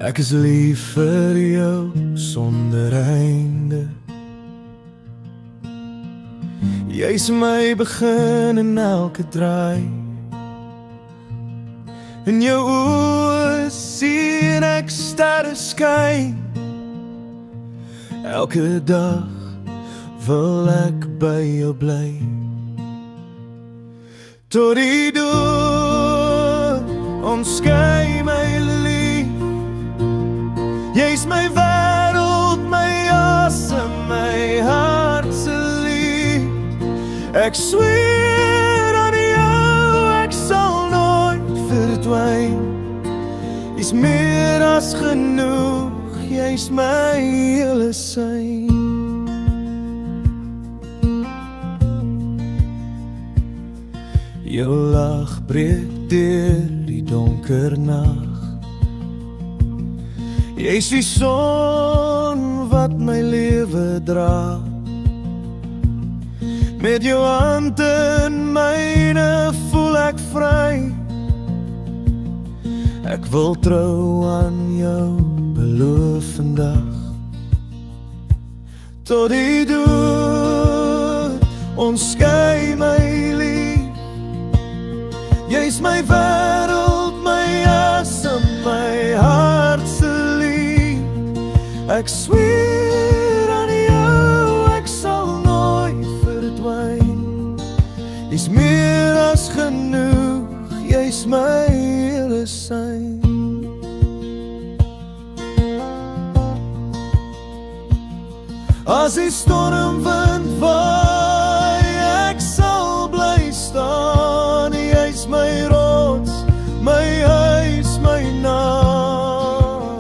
Ek is lief vir jou sonder einde. Jy's my begin en elke draai. In jou oë sien ek sterre skyn. Elke dag wil ek by jou bly. Tot die dood ons skei my lief. Jy's my wêreld, my asem, my hart se lief. Ek sweer aan jou, ek sal nooit verdwyn. Jy's meer as genoeg, jy's my hele sein. Jou lag breek deur die donker nag. Jy's die son wat my lewe dra. Met jou hand in myne voel ek vry. Ek wil trou aan jou, beloof vandag. Tot die dood ons skei my lief. Jy's my wêreld, my asem, my hart se lief. Ek sweer aan jou, ek sal nooit verdwyn. Jy's meer as genoeg, jy's my hele sein. As die stormwind waai, ek sal bly staan. Jy's my rots, my huis, my naam.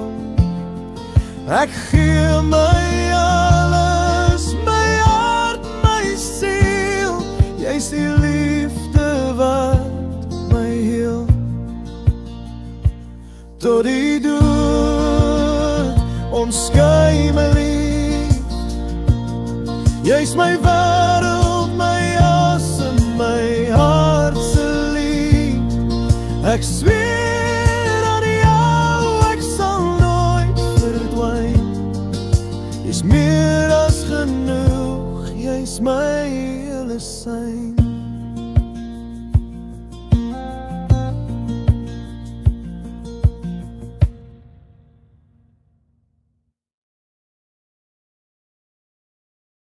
Ek gee my alles, my hart, my siel. Jy's die liefde wat my heel. Tot die dood ons skei my lief. Jy's my wêreld, my asem, my hart se lief. Ek sweer aan jou, ek sal nooit verdwyn. Jy's meer as genoeg, jy's my hele sein.